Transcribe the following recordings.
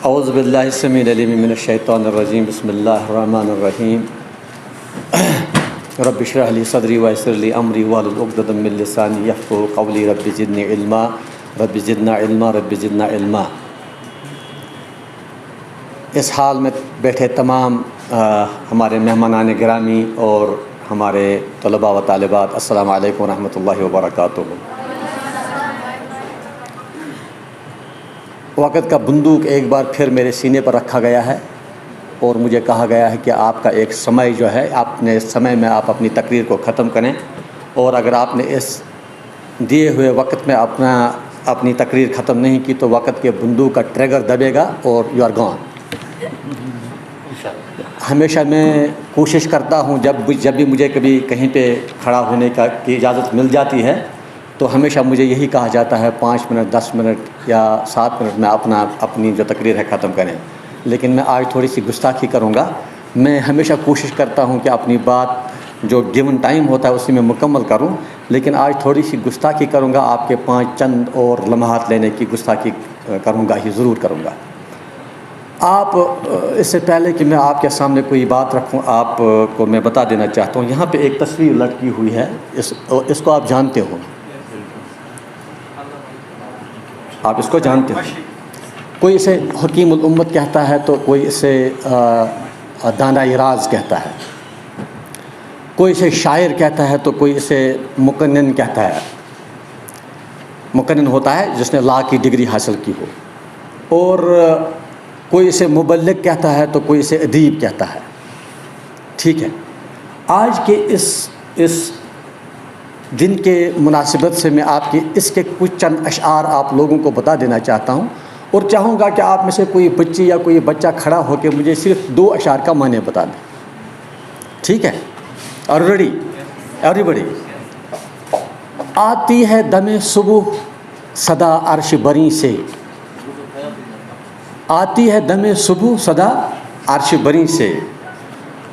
اعوذ باللہ السمیع العلیم من الشیطان الرجیم بسم اللہ الرحمن الرحیم رب اشرح لی صدری ویسر لی امری واحلل عقدۃ من لسانی یفقہوا قولی رب زدنی علما رب زدنا علما رب زدنا علما۔ اس حال میں بیٹھے تمام ہمارے مہمانان گرامی اور ہمارے طلباء و طالبات، السلام علیکم ورحمۃ اللہ وبرکاتہ۔ وقت کا بندوق ایک بار پھر میرے سینے پر رکھا گیا ہے اور مجھے کہا گیا ہے کہ آپ کا ایک سمے جو ہے، اپنے سمے میں آپ اپنی تقریر کو ختم کریں، اور اگر آپ نے اس دیے ہوئے وقت میں اپنی تقریر ختم نہیں کی تو وقت کے بندوق کا ٹریگر دبے گا اور یو آر گون۔ ہمیشہ میں کوشش کرتا ہوں جب بھی مجھے کبھی کہیں پہ کھڑا ہونے کی اجازت مل جاتی ہے تو ہمیشہ مجھے یہی کہا جاتا ہے 5 منٹ 10 منٹ یا 7 منٹ میں اپنی جو تقریر ہے ختم کریں، لیکن میں آج تھوڑی سی گستاخی کروں گا۔ میں ہمیشہ کوشش کرتا ہوں کہ اپنی بات جو گیون ٹائم ہوتا ہے اسی میں مکمل کروں، لیکن آج تھوڑی سی گستاخی کروں گا، آپ کے 5 چند اور لمحات لینے کی گستاخی کروں گا ہی ضرور کروں گا۔ آپ اس سے پہلے کہ میں آپ کے سامنے کوئی بات رکھوں، آپ کو میں بتا دینا چاہتا ہوں، یہاں پہ ایک تصویر لٹکی ہوئی ہے، اس کو آپ جانتے ہو، آپ اس کو جانتے ہو۔ کوئی اسے حکیم الامت کہتا ہے تو کوئی اسے دانائی راز کہتا ہے، کوئی اسے شاعر کہتا ہے تو کوئی اسے مقنن کہتا ہے۔ مقنن ہوتا ہے جس نے لا کی ڈگری حاصل کی ہو، اور کوئی اسے مبلغ کہتا ہے تو کوئی اسے ادیب کہتا ہے۔ ٹھیک ہے، آج کے اس دن کے مناسبت سے میں آپ کی اس کے کچھ چند اشعار آپ لوگوں کو بتا دینا چاہتا ہوں، اور چاہوں گا کہ آپ میں سے کوئی بچی یا کوئی بچہ کھڑا ہو کے مجھے صرف 2 اشعار کا معنی بتا دیں۔ ٹھیک ہے، اور ریڈی ایوری بڈی؟ آتی ہے دم صبح صدا عرش بری سے، آتی ہے دم صبح صدا عرش بری سے،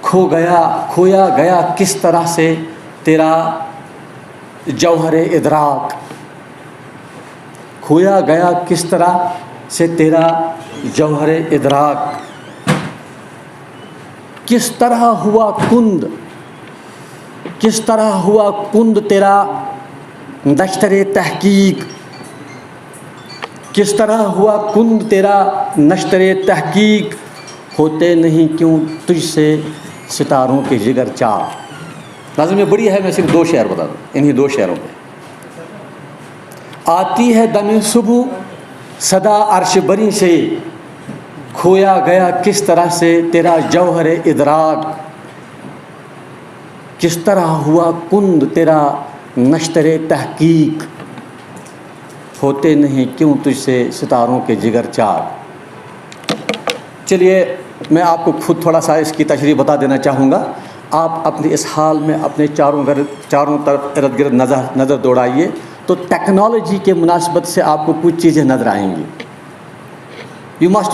کھویا گیا کس طرح سے تیرا جوہر ادراک، کھویا گیا کس طرح سے تیرا جوہر ادراک، کس طرح ہوا کند، کس طرح ہوا کند تیرا نشتر تحقیق، کس طرح ہوا کند تیرا نشتر تحقیق، ہوتے نہیں کیوں تجھ سے ستاروں کے جگر چاک۔ ناظرین یہ بڑی ہے، میں صرف 2 شعر بتا دوں انہی 2 شعروں میں۔ آتی ہے دم صبح صدا عرش بری سے، کھویا گیا کس طرح سے تیرا جوہر ادراک، کس طرح ہوا کند تیرا نشتر تحقیق، ہوتے نہیں کیوں تجھ سے ستاروں کے جگر چاک۔ چلیے میں آپ کو خود تھوڑا سا اس کی تشریح بتا دینا چاہوں گا۔ آپ اپنی اس حال میں اپنے چاروں طرف ارد گرد نظر دوڑائیے تو ٹیکنالوجی کے مناسبت سے آپ کو کچھ چیزیں نظر آئیں گی۔ You must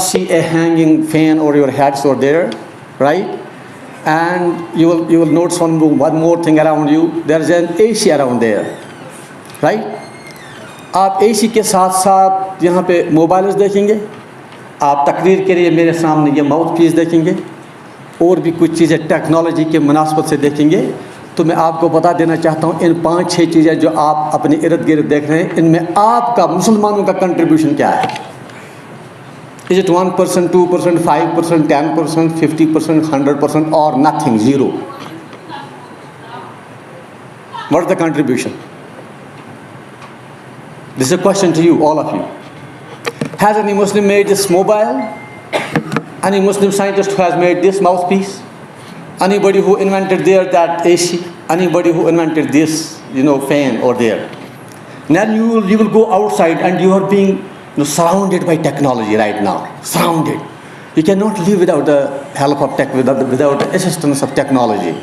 see a hanging fan over your heads over there, right? And you will notice one more thing around you. There is an AC around there, right? آپ AC کے ساتھ ساتھ یہاں پہ موبائلز دیکھیں گے، آپ تقریر کے لیے میرے سامنے یہ ماؤتھ پیس دیکھیں گے، اور بھی کچھ چیزیں ٹیکنالوجی کے مناسبت سے دیکھیں گے۔ تو میں آپ کو بتا دینا چاہتا ہوں ان 5-6 چیزیں جو آپ اپنے ارد گرد دیکھ رہے ہیں، ان میں آپ کا مسلمانوں کا کنٹریبیوشن کیا ہے؟ Is it 1%, 2%, 5%, 10%, 50%, 100%, or nothing, 0? What is the contribution? This is a question to you, all of you. Has any Muslim made this mobile? Any Muslim scientist who has made this mouthpiece? Anybody who invented that AC? Anybody who invented this, fan over there? Then you will go outside and you are being surrounded by technology right now. Surrounded. You cannot live without the help of without the assistance of technology.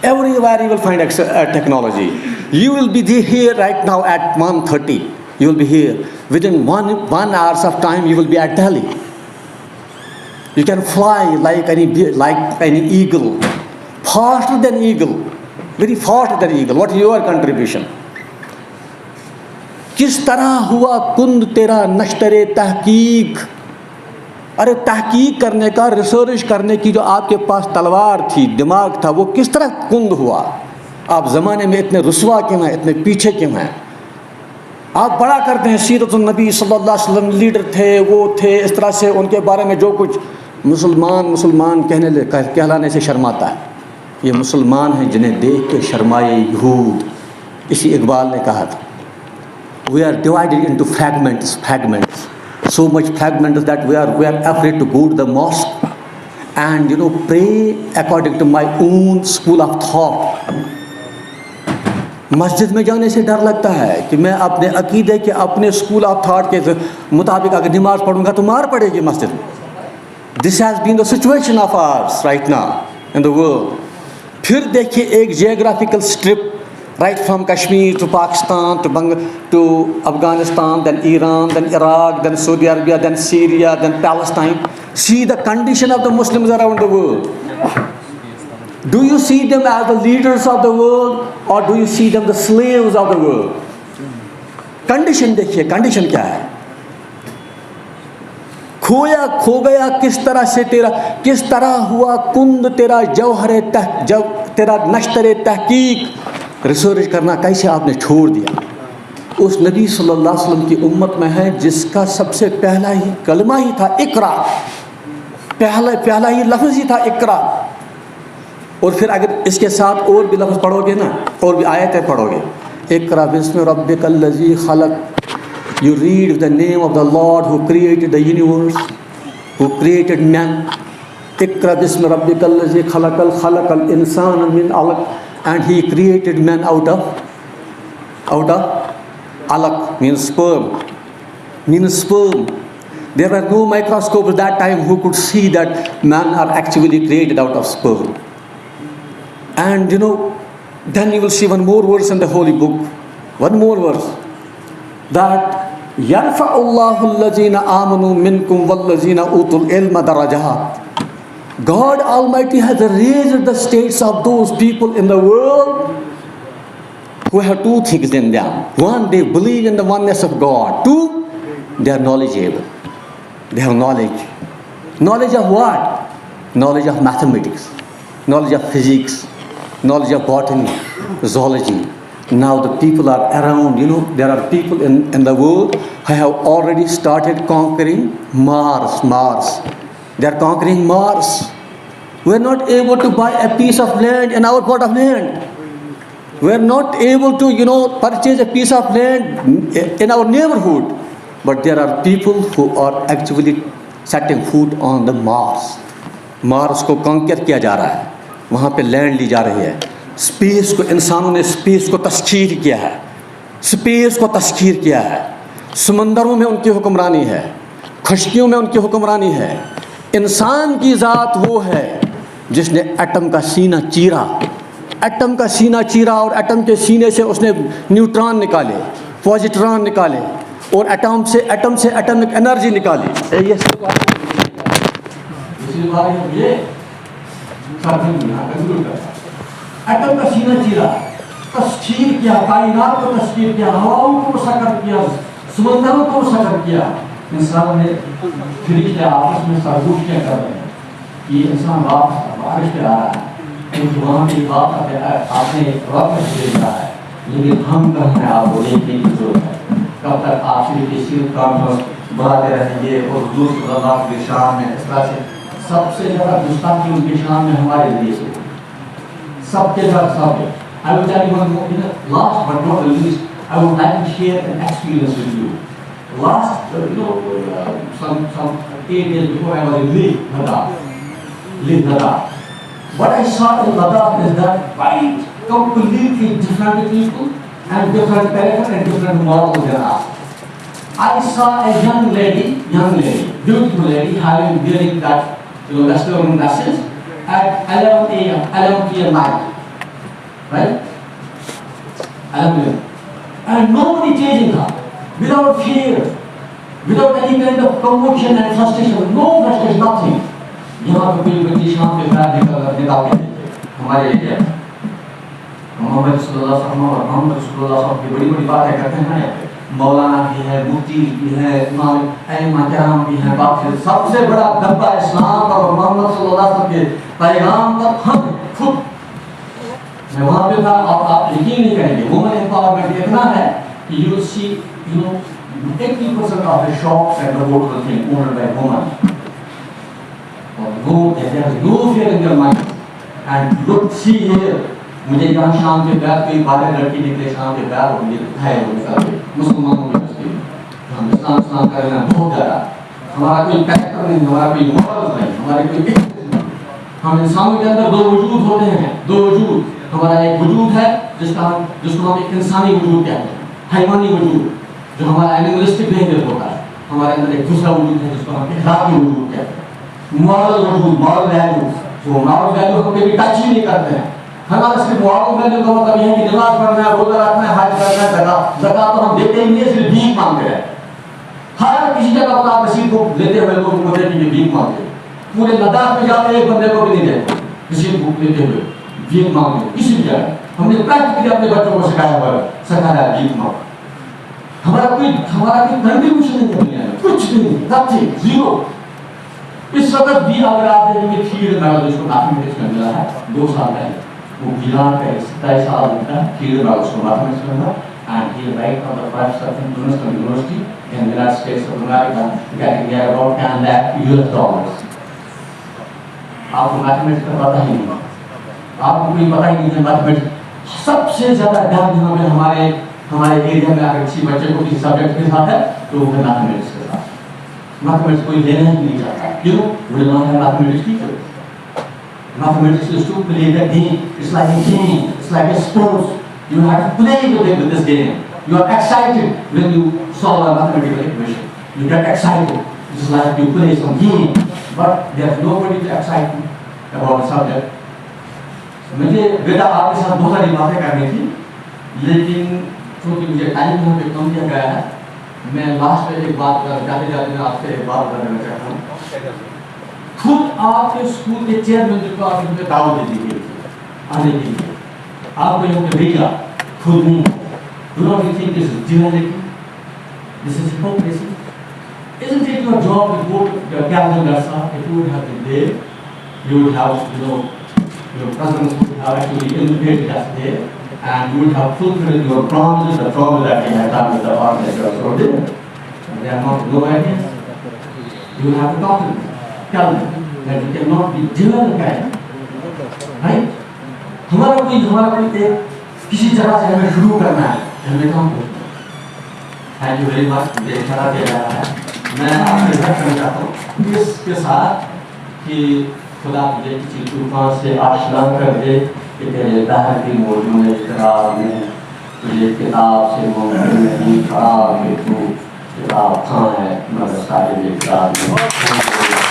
Everywhere you will find technology. You will be here right now at 1:30. You will be here. Within one hours of time, you will be at Delhi. You can fly like any eagle, faster than eagle, very faster than eagle. What is your contribution? کس طرح ہوا کند تیرا نشتر تحقیق، ارے تحقیق کرنے کا، research کرنے کی جو آپ کے پاس تلوار تھی، دماغ تھا، وہ کس طرح کند ہوا؟ آپ زمانے میں اتنے رسوا کیوں ہیں، اتنے پیچھے کیوں ہیں؟ آپ بڑا کرتے ہیں سیرت النبی صلی اللہ علیہ وسلم، لیڈر تھے، وہ تھے، اس طرح سے ان کے بارے میں جو کچھ مسلمان کہلانے سے شرماتا ہے۔ یہ مسلمان ہیں جنہیں دیکھ کے شرمائے یہود۔ اسی اقبال نے کہا تھا we are divided into fragments so much fragments that we are afraid to go to the mosque and pray according to my own school of thought۔ مسجد میں جانے سے ڈر لگتا ہے کہ میں اپنے عقیدے کے، اپنے اسکول آف تھاٹ کے مطابق اگر نماز پڑھوں گا تو مار پڑے گی مسجد میں۔ This has been the situation of ours right now in the world. پھر دیکھیے ایک geographical strip right from Kashmir to Pakistan to Afghanistan, then Iran, then Iraq, then Saudi Arabia, then Syria, then Palestine. See the condition of the Muslims around the world. Do you see them as the leaders of the world or do you see them the slaves of the world? Condition دیکھیے، condition کیا ہے؟ کھویا کھو گیا کس طرح سے تیرا، کس طرح ہوا کند تیرا تیرا نشتر تحقیق، ریسرچ کرنا کیسے آپ نے چھوڑ دیا؟ اس نبی صلی اللہ علیہ وسلم کی امت میں ہے جس کا سب سے پہلا ہی کلمہ ہی تھا اقرا، پہلا ہی لفظ ہی تھا اقرا۔ اور پھر اگر اس کے ساتھ اور بھی لفظ پڑھو گے نا، اور بھی آیتیں پڑھو گے، اقرا بسم ربک الذی خلق، you read the name of the Lord who created the universe, who created man. اقرا بسم ربک الذی خلق الانسان من علق، and he created man out of alaq means sperm. There were no microscopes at that time who could see that men are actually created out of sperm. And then you will see one more verse in the holy book, one more verse, that يَرْفَعُ اللَّهُ الَّذِينَ آمَنُوا مِنْكُمْ وَالَّذِينَ أُوتُوا الْعِلْمَ دَرَجَاتٍ۔ God Almighty has raised the states of those people in the world who have two things in them. One, they believe in the oneness of God. Two, they are knowledgeable. They have knowledge. Knowledge of what? Knowledge of mathematics, knowledge of physics, knowledge of botany, zoology. Now the people are around, there are people in the world who have already started conquering Mars. They are conquering Mars. We are not able to buy a piece of land in our plot of land. We are not able to, purchase a piece of land in our neighborhood. But there are people who are actually setting foot on the Mars. Mars کو conquer کیا جا رہا ہے، وہاں پہ land لی جا رہی ہے۔ اسپیس کو، انسانوں نے اسپیس کو تسخیر کیا ہے، اسپیس کو تسخیر کیا ہے۔ سمندروں میں ان کی حکمرانی ہے، خشکیوں میں ان کی حکمرانی ہے۔ انسان کی ذات وہ ہے جس نے ایٹم کا سینہ چیرا، ایٹم کا سینہ چیرا، اور ایٹم کے سینے سے اس نے نیوٹران نکالے، پوزیٹران نکالے، اور ایٹم سے ایٹمک انرجی نکالی۔ ایٹم کا سینہ چیرا، تسخیر کیا، کائنات کو تسخیر کیا، ہواؤں کو مسخر کیا، سمندروں کو مسخر کیا۔ انسان نے فرشتے آپس میں سرگوشیاں کر رہے ہیں، یہ انسان واپس بارش پہ آ رہا ہے، وہاں کی بات آپ نے رب میں رہا ہے، لیکن ہم کہتے ہیں آپ کو دیکھنے کی ضرورت ہے۔ کب تک آپ شریف کی سیرت کانفرنس بڑھاتے رہیں گے، اور حضور صلی اللہ علیہ وسلم کی شان میں اس طرح سے سب سے زیادہ گستاخی ان کی شان میں ہمارے لیے سے سب کے ساتھ سب۔ I will tell you one more, last but not the least, I would like to share an experience with you. Last, some 8 days before I was in Leh Ladakh. What I saw in Ladakh is that quite completely different people and different character and different models than us. I saw a young lady, beautiful lady, wearing that, western dresses at 11 p.m. night. Right? 11 p.m. And nobody chasing her, without fear, without any kind of commotion and frustration, no frustration, nothing. یہاں پہ کوئی بچی شام کے خیال نکال کے دیتے ہمارے ایریا میں۔ محمد صلی اللہ علیہ وسلم اور محمد صلی اللہ علیہ وسلم کی بڑی بڑی باتیں کرتے ہیں نا، مولانا بھی ہے, مفتی بھی ہے, امام ائمہ کرام بھی ہیں, باقی سب سے بڑا ڈبہ اسلام اور محمد صلی اللہ علیہ وسلم کے پیغام پر ہم خود. میں وہاں پہ تھا, آپ یقین نہیں کریں گے, وومن امپاورمنٹ اتنا ہے کہ you will see, 80% of the shops and the hotels being owned by women. There is no fear in their mind. And look, see here, مجھے یہاں شام کے بعد کوئی 12 لڑکی نکلے شام کے بعد اور مجھے دکھائے وہ نکل کے مسلمانوں میں بچتے ہیں. ہم اسلام کر رہے ہیں بہت زیادہ. ہمارا کوئی کریکٹر نہیں, ہمارا کوئی مورل نہیں, ہمارے کوئی نہیں. ہم انسانوں کے اندر دو وجود ہوتے ہیں, دو وجود. ہمارا ایک وجود ہے جس کو ہم ایک انسانی وجود کہتے ہیں, حیوانی وجود جو ہمارا اینیملسٹک نیچر ہوتا ہے. ہمارے اندر ایک دوسرا وجود ہے جس کو ہم اخلاقی وجود کہتے ہیں, مورل وجود, مورل ویلیو. وہ مورل ویلیو ہم کبھی ٹچ ہی نہیں کرتے ہیں. ہمارا صرف مورل ویلیو کا مطلب یہ ہے کہ نماز پڑھنا ہے, روزہ رکھنا ہے, حج کرنا ہے, زکات تو ہم دیتے ہی نہیں, صرف بھیک مانگتے ہیں. ہر کسی جگہ پر آپ رسید کو لیتے ہوئے لوگوں کو دیتے کہ بھیک مانگتے. پورے لداخ میں جاتے ایک بندے کو بھی نہیں دیتے رسید بھوک لیتے ہوئے بھیک مانگتے. کسی بھی جگہ ہم نے پریکٹیکلی اپنے بچوں کو سکھایا بھیک مانگ. ہمارا کوئی کنٹریبیوشن نہیں ہے دنیا میں, کچھ بھی نہیں, نتھنگ, زیرو. اس وقت بھی اگر آپ دیکھیں گے فیلڈ میڈل جس کو میتھمیٹکس میں ملا ہے 2 سال پہلے, وہ بیہار کا 27 سال کا فیلڈ میڈل اس کو میتھمیٹکس میں ملا. And he ranked on the first from Princeton University in the United States of America, getting there about $10 lakh. آپ کو میتھمیٹکس کا پتہ ہی نہیں, آپ کو کوئی پتہ ہی نہیں ہے میتھمیٹکس. سب سے زیادہ ڈر یہاں پہ ہمارے ایریا میں اگر کسی بچے کو کسی سبجیکٹ کے ساتھ ہے تو وہ ہے میتھمیٹکس کے ساتھ. میتھمیٹکس کوئی لینا ہی نہیں چاہتا. کیوں؟ وہ don't have mathematics teacher. Mathematics is to play the game. It's like a game. It's like a sports. You have to play with this game. You are excited when you solve a mathematical equation. You get excited. It's like you play some game. But there's nobody to excite you about the subject. مجھے بیٹا آپ کے ساتھ بہت ساری باتیں کرنی تھی, لیکن چونکہ مجھے ٹائم یہاں پہ کم دیا گیا ہے, میں لاسٹ میں ایک بات جاتے جاتے میں آپ سے ایک بات کرنا چاہتا ہوں. خود آپ کے اسکول کے چیئرمین کو آپ نے دعوت دے دی گئی تھی آنے کے لیے, آپ کو یہاں پہ بھیجا, خود نہیں. Do not you think this is duality? This is hypocrisy? Isn't it your job to go to your Captain Garsa? If you would have been there, you would have, your cousins would have actually invited us there, and you would have fulfilled your promises, the promise that you had done with the organizers over there. And they are not nowhere here. You will have to talk to them, tell them that you cannot be dual kind. Right? ہمارا کوئی کسی جگہ سے ہمیں شروع کرنا ہے, ہمیں کام کرنا ہے. Thank you very much. مجھے اشارہ دیا جا رہا ہے, میں آپ سے بات کرنا چاہتا ہوں اس کے ساتھ کہ خدا مجھے کسی طوفان سے آشنا کر دے کہ تیرے دہر کی موجوں میں اضطراب میں تجھے کتاب سے ممکن نہیں کھڑا کہ تو کتاب کھاں ہے مگر صاحب اقرار میں.